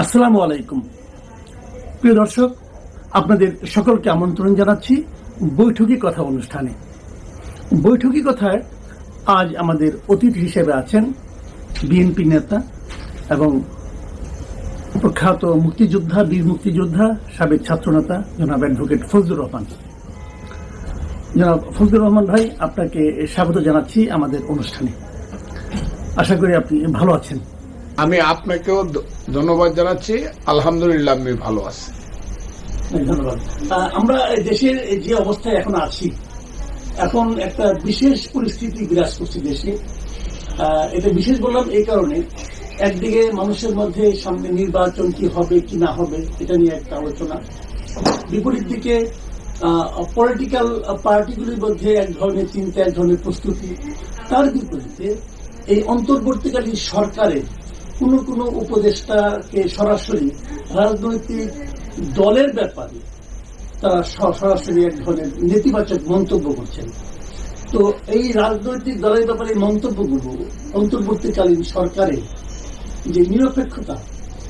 আসসালামু আলাইকুম প্রিয় দর্শক, আপনাদের সকলকে আমন্ত্রণ জানাচ্ছি বৈঠকি কথা অনুষ্ঠানে। বৈঠকি কথায় আজ আমাদের অতিথি হিসেবে আছেন বিএনপি নেতা এবং প্রখ্যাত মুক্তিযোদ্ধা, বীর মুক্তিযোদ্ধা, সাবেক ছাত্রনেতা জনাব অ্যাডভোকেট ফজলুর রহমান। জনাব ফজলুর রহমান ভাই, আপনাকে স্বাগত জানাচ্ছি আমাদের অনুষ্ঠানে। আশা করি আপনি ভালো আছেন। আমি আপনাকেও ধন্যবাদ জানাচ্ছি। আলহামদুলিল্লাহ, আমি ভালো আছি। ধন্যবাদ। আমরা দেশের যে অবস্থায় এখন আছি, এখন একটা বিশেষ পরিস্থিতি বিরাজ করছে দেশে। এটা বিশেষ বললাম এই কারণে, একদিকে মানুষের মধ্যে সামনে নির্বাচন কি হবে কি না হবে এটা নিয়ে একটা আলোচনা, বিপরীত দিকে পলিটিক্যাল পার্টিগুলির মধ্যে এক ধরনের চিন্তা, এক ধরনের প্রস্তুতি। তার বিপরীতে এই অন্তর্বর্তীকালীন সরকারের কোন উপদেষ্টাকে সরাসরি রাজনৈতিক দলের ব্যাপারে তারা সরাসরি এক ধরনের নেতিবাচক মন্তব্য করছেন। তো এই রাজনৈতিক দলের ব্যাপারে মন্তব্যগুলো অন্তর্বর্তীকালীন সরকারের যে নিরপেক্ষতা,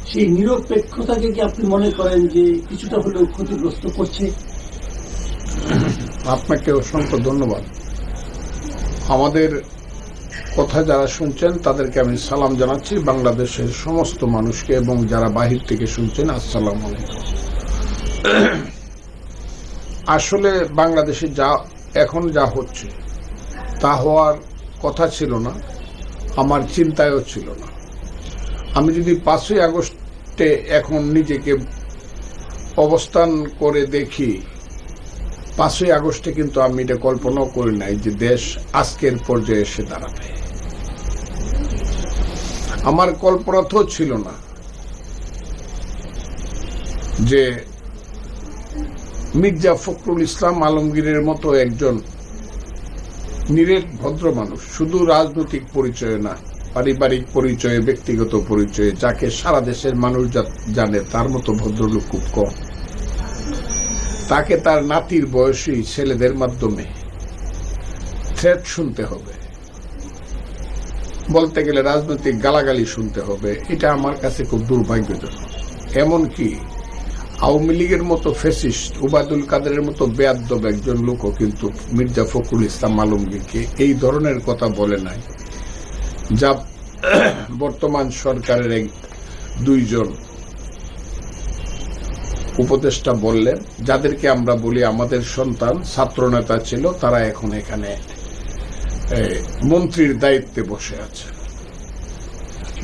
সেই নিরপেক্ষতাকে কি আপনি মনে করেন যে কিছুটা হলেও ক্ষতিগ্রস্ত করছে? আপনাকে অসংখ্য ধন্যবাদ। আমাদের কথা যারা শুনছেন তাদেরকে আমি সালাম জানাচ্ছি, বাংলাদেশের সমস্ত মানুষকে, এবং যারা বাহির থেকে শুনছেন আসসালামু আলাইকুম। আসলে বাংলাদেশে এখন যা হচ্ছে তা হওয়ার কথা ছিল না, আমার চিন্তায়ও ছিল না। আমি যদি 5ই আগস্টে এখন নিজেকে অবস্থান করে দেখি, 5ই আগস্টে কিন্তু আমি এটা কল্পনাও করি নাই যে দেশ আজকের পর্যায়ে এসে দাঁড়াবে। আমার কল্পনা তো ছিল না যে মির্জা ফখরুল ইসলাম আলমগীরের মতো একজন নিরেট ভদ্র মানুষ, শুধু রাজনৈতিক পরিচয় না, পারিবারিক পরিচয়ে, ব্যক্তিগত পরিচয়ে, যাকে সারা দেশের মানুষ জানে, তার মতো ভদ্রলোক খুব কম। তাকে তার নাতির বয়সী ছেলেদের মাধ্যমে থ্রেট শুনতে হবে, বলতে গেলে রাজনৈতিক গালাগালি শুনতে হবে, এটা আমার কাছে খুব দুর্ভাগ্যজনক। এমনকি আওয়ামী লীগের মতো ফ্যাসিস্ট ওবায়দুল কাদেরের মতো বেয়াদ্দব একজন লোকও কিন্তু মির্জা ফখরুল ইসলাম আলমগীরকে এই ধরনের কথা বলে নাই, যা বর্তমান সরকারের দুইজন উপদেষ্টা বললেন, যাদেরকে আমরা বলি আমাদের সন্তান, ছাত্রনেতা ছিল, তারা এখন এখানে মন্ত্রীর দায়িত্বে বসে আছে।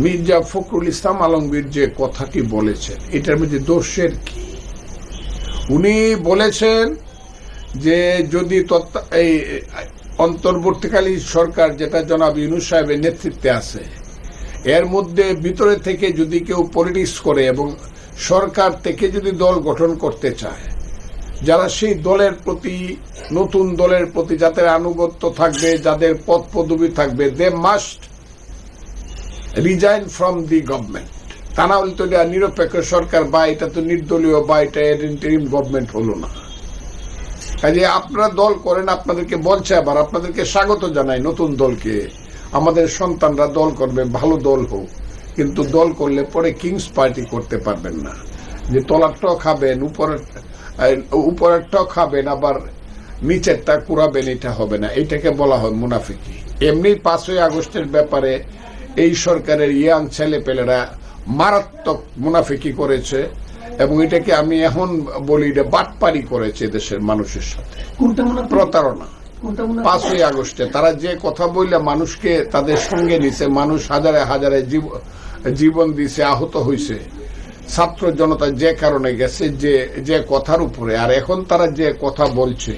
মির্জা ফখরুল ইসলাম আলমগীর যে কথাটি বলেছেন, এটার মধ্যে দোষের কি? উনি বলেছেন যে যদি এই অন্তর্বর্তীকালীন সরকার, যেটা জনাব ইউনূস সাহেবের নেতৃত্বে আছে, এর মধ্যে ভিতরে থেকে যদি কেউ পলিটিক্স করে এবং সরকার থেকে যদি দল গঠন করতে চায়, যারা সেই দলের প্রতি, নতুন দলের প্রতি যাদের আনুগত্য থাকবে, যাদের পদ পদবি থাকবে, they must resign from the government. তা না হলে তো এটা নিরপেক্ষ সরকার, বা এটা তো নির্দলীয়, বা এটা ইন্টারিম গভর্নমেন্ট হলো না। কাজে আপনারা দল করেন, আপনাদেরকে বলছে, আবার আপনাদেরকে স্বাগত জানাই নতুন দলকে। আমাদের সন্তানরা দল করবে, ভালো দল হোক, কিন্তু দল করলে পরে কিংস পার্টি করতে পারবেন না, যে তলারটাও খাবেন, উপরেরটাও খাবেন, আবার নিচেরটা কুড়াবেন, এটা হবে না। এটাকে বলা হয় মুনাফিকি। এমনি 5ই আগস্টের ব্যাপারে এই সরকারের ইয়াং ছেলেপেলেরা মারাত্মক মুনাফিকি করেছে, এবং এটাকে আমি এখন বলি এটা বাটপারি করেছে দেশের মানুষের সাথে, প্রতারণা। 5ই আগস্টে তারা যে কথা বললে মানুষকে তাদের সঙ্গে নিছে, মানুষ হাজারে হাজারে জীবন দিছে, আহত হয়েছে, ছাত্র জনতা যে কারণে গেছে, যে কথার উপরে। আর এখন তারা যে কথা বলছে,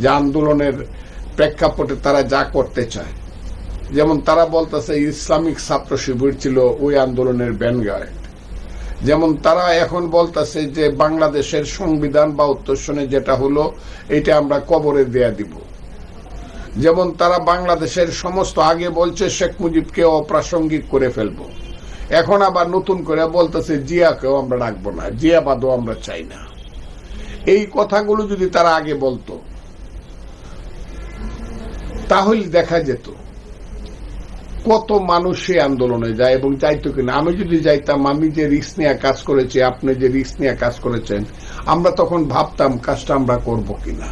যে আন্দোলনের প্রেক্ষাপটে তারা যা করতে চায়, যেমন তারা বলতেছে ইসলামিক ছাত্র শিবির ছিল ওই আন্দোলনের ভ্যানগার্ড, যেমন তারা এখন বলতেছে যে বাংলাদেশের সংবিধান বা উত্তরসনে যেটা হলো এটা আমরা কবরে দেয়া দিব, যেমন তারা বাংলাদেশের সমস্ত, আগে বলছে শেখ মুজিবকে অপ্রাসঙ্গিক করে ফেলবো, এখন আবার নতুন করে বলতেছে জিয়াকেও আমরা রাখবো না, জিয়াবাদও আমরা চাই না। এই কথাগুলো যদি তারা আগে বলতো, তাহলে দেখা যেত কত মানুষ সেই আন্দোলনে যায় এবং যাইতো কিনা। আমি যদি যাইতাম, আমি যে রিস্ক নিয়ে কাজ করেছি, আপনি যে রিস্ক নিয়ে কাজ করেছেন, আমরা তখন ভাবতাম কাজটা আমরা করব কিনা,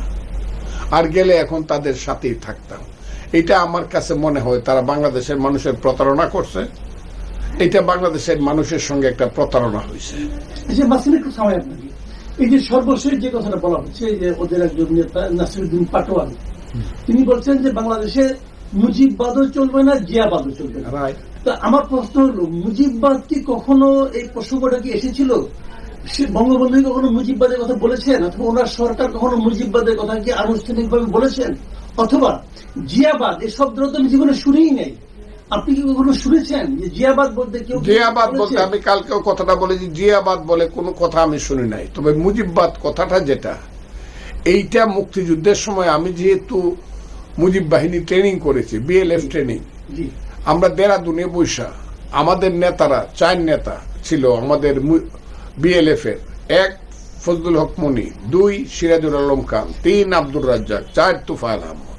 আর গেলে এখন তাদের সাথেই থাকতাম। এটা আমার কাছে মনে হয় তারা বাংলাদেশের মানুষের প্রতারণা করছে, এটা বাংলাদেশের মানুষের সঙ্গে একটা প্রতারণা হয়েছে। এই যে সর্বশেষ যে কথাটা বলা হচ্ছে যে ওদের একজন নেতা নাসিরুদ্দিন পাটোয়ারি, তিনি বলছেন যে বাংলাদেশে মুজিববাদও চলবে না, জিয়াবাদও চলবে না। তা আমার প্রশ্ন হলো, মুজিববাদ কি কখনো, এই প্রসঙ্গটা কি এসেছিল? বঙ্গবন্ধু কখনো মুজিববাদের কথা বলেছেন, অথবা ওনার সরকার কখনো মুজিববাদের কথা কি আনুষ্ঠানিকভাবে বলেছেন? অথবা জিয়াবাদ, এই শব্দটা তো আমি জীবনে শুনেই নাই। আপনি কি কখনো শুনেছেন যে জিয়াবাদ বলতে? কেউ জিয়াবাদ বলতে, আমি কালকেও কথাটা বলেছি, জিয়াবাদ বলে কোনো কথা আমি শুনি নাই। তবে মুজিববাদ কথাটা যেটা, এইটা মুক্তিযুদ্ধের সময় আমি যেহেতু মুজিব বাহিনী ট্রেনিং করেছি, বিএলএফ ট্রেনিং, আমরা দেরাদুনে বৈশা আমাদের নেতারা, 4 নেতা ছিল আমাদের বিএলএফ এর, 1 ফজলুল হক মনি, 2 সিরাজুল আলম খান, 3 আব্দুর রাজ্জাক, 4 তুফাইল আহমদ,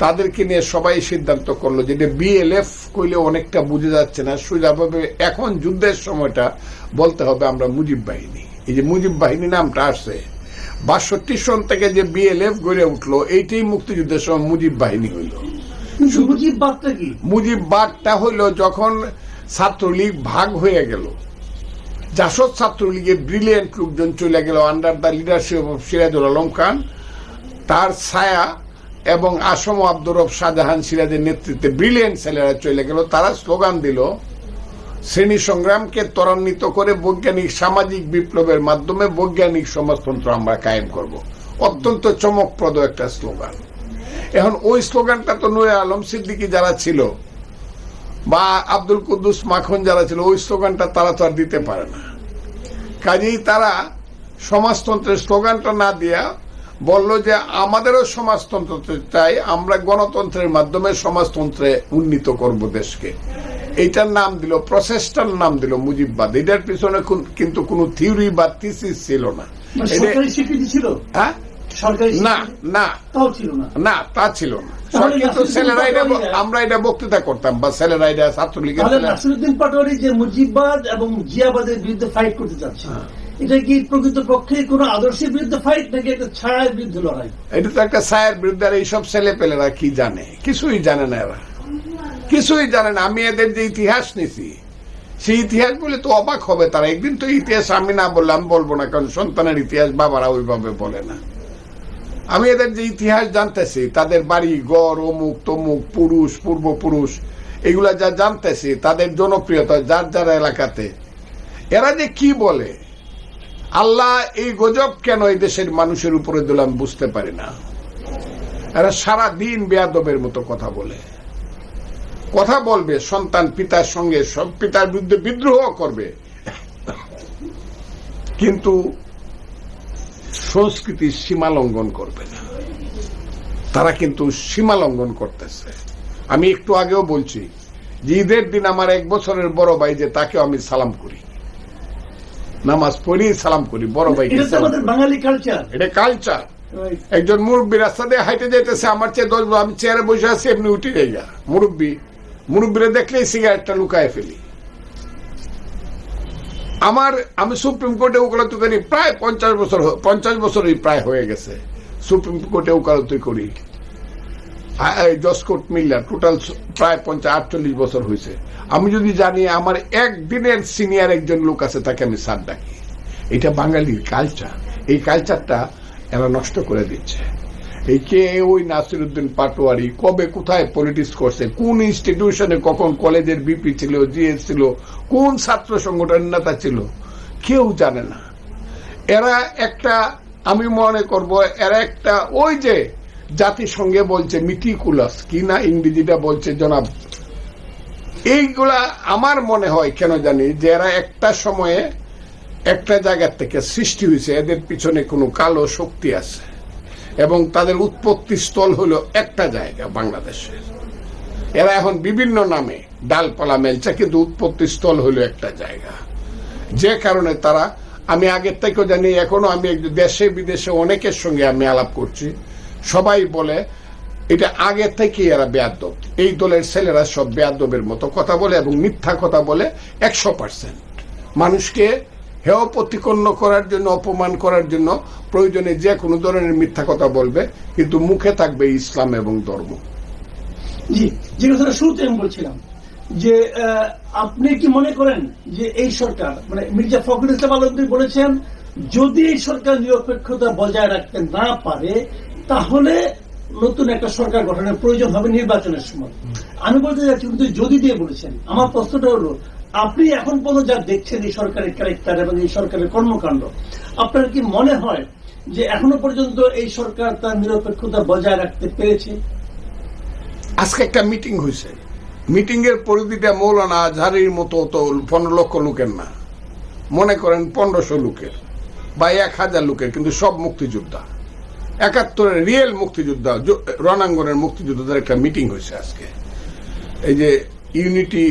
তাদেরকে নিয়ে সবাই সিদ্ধান্ত করলো যে বিএলএফ কইলে অনেকটা বুঝে যাচ্ছে না, সোজাভাবে এখন যুদ্ধের সময়টা বলতে হবে আমরা মুজিব বাহিনী। এই যে মুজিব বাহিনী নামটা আসছে 62 সন থেকে যে বিএলএফ গড়ে উঠলো, এইটাই মুক্তিযুদ্ধের সময় মুজিব বাহিনী হইল। মুজিববাদটা কি? মুজিববাদটা হইল যখন ছাত্রলীগ ভাগ হয়ে গেল, জাসদ ছাত্রলীগের ব্রিলিয়েন্ট লোকজন চলে গেল under the leadership of Sirajul Alam Khan, তার ছায়া এবং আসম আব্দুর রব শাহজাহান সিরাজের নেতৃত্বে ব্রিলিয়েন্ট ছেলেরা চলে গেল। তারা স্লোগান দিল, শ্রেণী সংগ্রামকে ত্বরান্বিত করে বৈজ্ঞানিক সামাজিক বিপ্লবের মাধ্যমে বৈজ্ঞানিক সমাজতন্ত্র আমরা কায়েম করব। অত্যন্ত চমকপ্রদ একটা স্লোগান। এখন ওই স্লোগানটা তো নূরে আলম সিদ্দিকী যারা ছিল বা আব্দুল কুদ্দুস মাখন যারা ছিল, ওই স্লোগানটা তারা তো আর দিতে পারে না। কাজেই তারা সমাজতন্ত্রের স্লোগানটা না দিয়া বলল যে আমাদেরও সমাজতন্ত্র চাই, আমরা গণতন্ত্রের মাধ্যমে সমাজতন্ত্রে উন্নীত করব দেশকে। এইটার নাম দিল, প্রসেসটার নাম দিল মুজিববাদ। এটার পিছনে কিন্তু কোনো থিওরি বা থিসিস ছিল না। সরকারি স্বীকৃতি ছিল? হ্যাঁ, না না, তাও ছিল না, না তা ছিল না। কিন্তু ছেলেরা এটা, আমরা এটা বক্তৃতা করতাম বা ছেলেরা এটা ছাত্রলীগের। নাসিরুদ্দিন পাটোয়ারি যে মুজিববাদ এবং জিয়াবাদের বিরুদ্ধে ফাইট করতে চাচ্ছে, এটা কি প্রকৃত পক্ষে কোন আদর্শের বিরুদ্ধে ফাইট নাকি একটা ছায়ার বিরুদ্ধে লড়াই? এটা তো একটা ছায়ার বিরুদ্ধে। আর এইসব ছেলে পেলেরা কি জানে? কিছুই জানে না, এরা কিছুই জানে না। আমি এদের যে ইতিহাস নিছি, সেই ইতিহাস বলে তো অবাক হবে তারা। একদিন তো ইতিহাস আমি না বললাম, বলবো না, কারণ সন্তানের ইতিহাস বাবারা ওইভাবে বলে না। আমি এদের যে ইতিহাস জানতেছি, তাদের বাড়ি ঘর, অমুক তমুক, পুরুষ পূর্বপুরুষ, এগুলা যা জানতেছি, তাদের জনপ্রিয়তা যার যার এলাকাতে, এরা যে কি বলে, আল্লাহ এই গজব কেন এই দেশের মানুষের উপরে দিল আমি বুঝতে পারি না। এরা সারা দিন বেয়াদবের মতো কথা বলে, কথা বলবে, সন্তান পিতার সঙ্গে সব পিতার বিরুদ্ধে বিদ্রোহ করবে, কিন্তু সংস্কৃতির সীমা লঙ্ঘন করবে না। তারা কিন্তু সীমা লঙ্ঘন করতেছে। আমি একটু আগেও বলছি যে ঈদের দিন আমার 1 বছরের বড় ভাই, যে তাকে আমি সালাম করি, নামাজ পড়ি সালাম করি, বড় ভাইকে। বাঙালি কালচার, এটা কালচার। একজন মুরব্বী রাস্তা দিয়ে হাইটে যাইতেছে, আমার চেয়ে 10 বছর, আমি চেয়ারে বসে আছি, এমনি উঠে যাই, মুরব্বীরা দেখলেই সিগারেটটা লুকায় ফেলি। আমি সুপ্রিম কোর্টে ওকালতি করি প্রায় 50 বছরই প্রায় হয়ে গেছে। সুপ্রিম কোর্টে ওকালতি করি, জজ কোর্ট মিল্লা, টোটাল প্রায় 48 বছর হয়েছে। আমি যদি জানি আমার একদিনের সিনিয়র একজন লোক আছে, তাকে আমি স্যার ডাকি। এটা বাঙালির কালচার। এই কালচারটা এরা নষ্ট করে দিচ্ছে। এই কে ওই নাসিরুদ্দিন পাটোয়ারি কবে কোথায় পলিটিক্স করছে, কোন ইনস্টিটিউশনে কখন কলেজের বিপি ছিল, জিএস ছিল, কোন ছাত্র সংগঠনের নেতা ছিল, কেউ জানে না। এরা একটা, আমি মনে করব এরা একটা, ওই যে জাতিসংঘে বলছে মিটিকুলাস কি না ইংরেজিটা বলছে জনাব, এইগুলা আমার মনে হয় কেন জানি যে এরা একটা সময়ে একটা জায়গা থেকে সৃষ্টি হয়েছে, এদের পিছনে কোনো কালো শক্তি আছে এবং তাদের উৎপত্তি স্থল হলো একটা জায়গা বাংলাদেশের। এরা এখন বিভিন্ন নামে ডালপালা মেলছে, কিন্তু উৎপত্তি স্থল হলো একটা জায়গা। যে কারণে তারা, আমি আগের থেকেও জানি, এখনো আমি দেশে বিদেশে অনেকের সঙ্গে আমি আলাপ করছি, সবাই বলে এটা আগে থেকে এরা বেয়াদব। এই দলের ছেলেরা সব বেয়াদবের মতো কথা বলে এবং মিথ্যা কথা বলে 100%। মানুষকে হেয় প্রতিপন্ন করার জন্য, অপমান করার জন্য প্রয়োজনে যে কোনো ধরনের মিথ্যা কথা বলবে, কিন্তু মুখে থাকবে ইসলাম এবং ধর্ম। জি, যে কথাটা শুরুতে আমি বলছিলাম যে আপনি কি মনে করেন যে এই সরকার, মানে মির্জা ফখরুল ইসলাম আলমগীর বলেছেন যদি এই সরকার নিরপেক্ষতা বজায় রাখতে না পারে তাহলে নতুন একটা সরকার গঠনের প্রয়োজন হবে নির্বাচনের সময়। আমি বলতে চাচ্ছি কিন্তু যদি দিয়ে বলেছেন, আমার প্রশ্নটা হলো আপনি এখন পর্যন্ত যা দেখছেন এই সরকারের ক্যারেক্টার এবং এই সরকারের কর্মকাণ্ড, আপনার কি মনে হয় যে এখনো পর্যন্ত এই সরকার তার নিরপেক্ষতা বজায় রাখতে পেরেছে? আজকে একটা মিটিং হয়েছে, মিটিং এর পরিধিটা মৌলানা আজহারির মতো তো 15 লক্ষ লোকের না, মনে করেন 1500 লোকের বা 1000 লোকের, কিন্তু সব মুক্তিযোদ্ধা, 71-এর রিয়েল মুক্তিযোদ্ধা, রণাঙ্গনের মুক্তিযোদ্ধাদের একটা মিটিং হয়েছে আজকে। এই যে ইউনিটি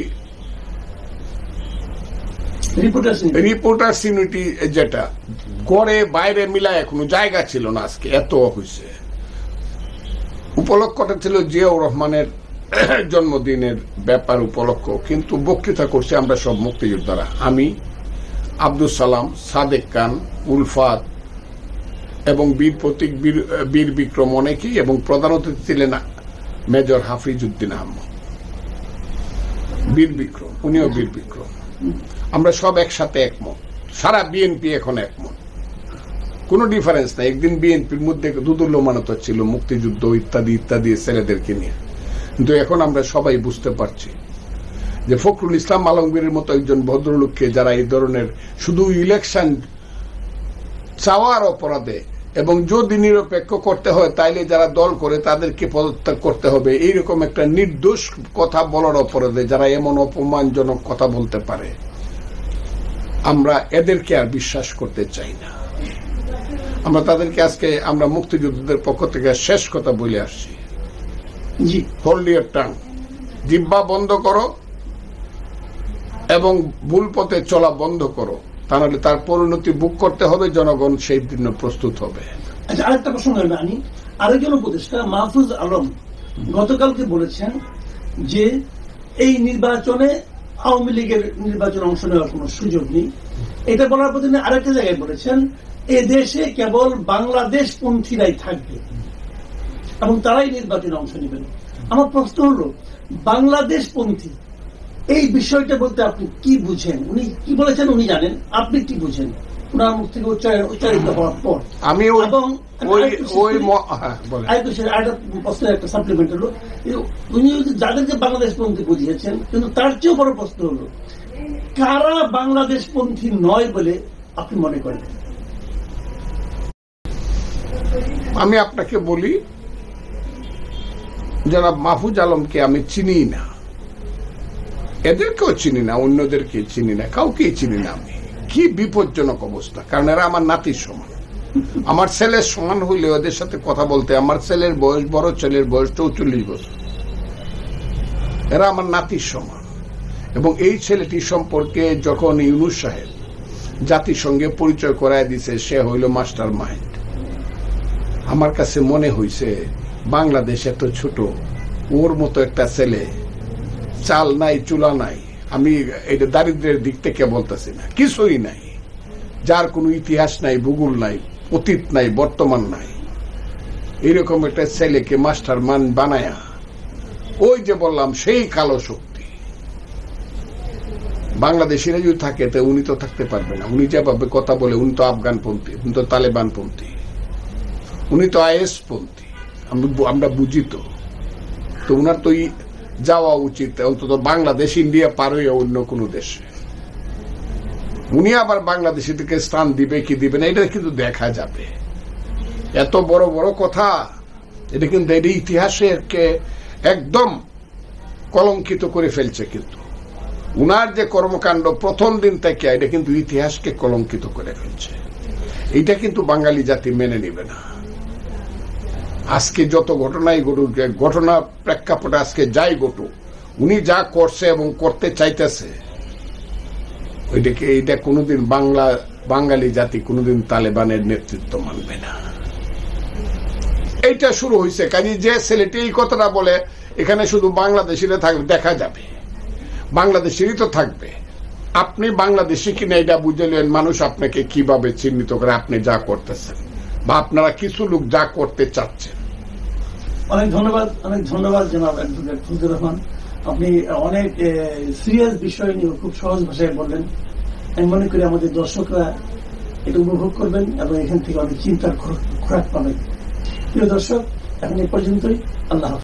রিপোর্টার্স ইউনিটি, যেটা ঘরে বাইরে মিলায় কোনো জায়গা ছিল না, আজকে এত হয়েছে। উপলক্ষটা ছিল জিয়াউর রহমানের জন্মদিনের ব্যাপার উপলক্ষ, কিন্তু বক্তৃতা করছে আমরা সব মুক্তিযোদ্ধারা, আমি, আব্দুল সালাম, সাদেক খান, উলফাত এবং বীর প্রতীক, বীর বিক্রম অনেকেই, এবং প্রধান অতিথি ছিলেন মেজর হাফিজউদ্দিন আহমদ, বীর বিক্রম, উনিও বীর বিক্রম। আমরা সব একসাথে একমত, সারা বিএনপি এখন একমত, কোনো ডিফারেন্স নাই। একদিন বিএনপির মধ্যে দুদুল্যমানত ছিল মুক্তিযুদ্ধ ইত্যাদি ইত্যাদি ছেলেদেরকে নিয়ে, কিন্তু এখন আমরা সবাই বুঝতে পারছি যে ফখরুল ইসলাম আলমগীরের মতো একজন ভদ্রলোককে যারা এই ধরনের শুধু ইলেকশন চাওয়ার অপরাধে, এবং যদি নিরপেক্ষ করতে হয় তাইলে যারা দল করে তাদেরকে পদত্যাগ করতে হবে, এইরকম একটা নির্দোষ কথা বলার অপরাধে যারা এমন অপমানজনক কথা বলতে পারে, আমরা এদেরকে আর বিশ্বাস করতে চাই না। আমরা তাদেরকে আজকে আমরা মুক্তিযোদ্ধাদের পক্ষ থেকে শেষ কথা বলে আসছি, হোল্ড ইওর টাং, জিহ্বা বন্ধ করো এবং ভুল পথে চলা বন্ধ করো, তাহলে তার পরিণতি ভোগ করতে হবে, জনগণ সেই জন্য প্রস্তুত হবে। আচ্ছা, আরেকটা প্রসঙ্গ আনি, আরেকজন উপদেষ্টা মাহফুজ আলম গতকালকে বলেছেন যে এই নির্বাচনে আওয়ামী লীগের নির্বাচনে অংশ নেওয়ার কোন সুযোগ নেই। এটা বলার পর তিনি আরেকটা জায়গায় বলেছেন এ দেশে কেবল বাংলাদেশ পন্থীরাই থাকবে এবং তারাই নির্বাচনে অংশ নেবেন। আমার প্রশ্ন হলো বাংলাদেশ পন্থী এই বিষয়টা বলতে আপনি কি বুঝেন? উনি কি বলেছেন উনি জানেন, আপনি কি বুঝেন ওনার মুখ থেকে উচ্চারিত হওয়ার পর? আমি একটা সাপ্লিমেন্ট হলো উনি যাদেরকে বাংলাদেশ পন্থী বুঝিয়েছেন, কিন্তু তার চেয়েও বড় প্রশ্ন হলো কারা বাংলাদেশ পন্থী নয় বলে আপনি মনে করেন? আমি আপনাকে বলি, জনাব মাহফুজ আলমকে আমি চিনি না, এদেরকেও চিনি না, অন্যদেরকে চিনি না, কাউকেই চিনি না আমি। কি বিপজ্জনক অবস্থা, কারণ এরা আমার নাতির সমান, আমার ছেলের সমান হইলে ওদের সাথে কথা বলতে, আমার ছেলের বয়স, বড় ছেলের বয়স 44 বছর, এরা আমার নাতির সমান। এবং এই ছেলেটি সম্পর্কে যখন ইউনূস সাহেব জাতিসংঘে পরিচয় করায় দিছে, সে হইল মাস্টার মাইন্ড। আমার কাছে মনে হইছে বাংলাদেশ এত ছোট, ওর মতো একটা ছেলে, চাল নাই চুলা নাই, আমি এটা দারিদ্রের দিক থেকে বলতেছি না, কিছুই নাই, যার কোনো ইতিহাস নাই, ভূগোল নাই, অতীত নাই, বর্তমান নাই, এইরকম একটা ছেলেকে মাস্টার মান বানায়া, ওই যে বললাম সেই কালো শক্তি বাংলাদেশিরা যদি থাকে তো উনি তো থাকতে পারবে না। উনি যেভাবে কথা বলে, উনি তো আফগানপন্থী, উনি তো তালেবানপন্থী, উনি তো আইএস পন্থী, আমরা বুঝি তো। তো উনার তো যাওয়া উচিত অন্তত বাংলাদেশ, ইন্ডিয়া পার হয়ে অন্য কোনো দেশে। উনি আবার বাংলাদেশি থেকে স্থান দিবে কি দিবে না এটা কিন্তু দেখা যাবে। এত বড় বড় কথা, এটা কিন্তু এটা ইতিহাসকে একদম কলঙ্কিত করে ফেলছে। কিন্তু উনার যে কর্মকাণ্ড প্রথম দিন থেকে, এটা কিন্তু ইতিহাসকে কলঙ্কিত করে ফেলছে। এটা কিন্তু বাঙালি জাতি মেনে নিবে না। আজকে যত ঘটনাই ঘটুক, ঘটনা প্রেক্ষাপটে আজকে যাই ঘটুক, উনি যা করছে এবং করতে চাইতেছে, ওইটাকে এইটা কোনোদিন বাঙালি জাতি কোনোদিন তালেবানের নেতৃত্ব মানবে না। এইটা শুরু হয়েছে। কাজে যে ছেলেটি এই কথাটা বলে এখানে শুধু বাংলাদেশিরা থাকবে, দেখা যাবে বাংলাদেশেরই তো থাকবে। আপনি বাংলাদেশি কিনা এটা বুঝলেন, মানুষ আপনাকে কিভাবে চিহ্নিত করে আপনি যা করতেছেন বা আপনারা কিছু লোক যা করতে চাচ্ছেন। অনেক ধন্যবাদ জনাব অ্যাডভোকেট ফজলুর রহমান। আপনি অনেক সিরিয়াস বিষয় নিয়ে খুব সহজ ভাষায় বললেন। আমি মনে করি আমাদের দর্শকরা এটা উপভোগ করবেন এবং এখান থেকে অনেক চিন্তার খোরাক পাবেন। প্রিয় দর্শক, এখন এই পর্যন্তই। আল্লাহ হাফেজ।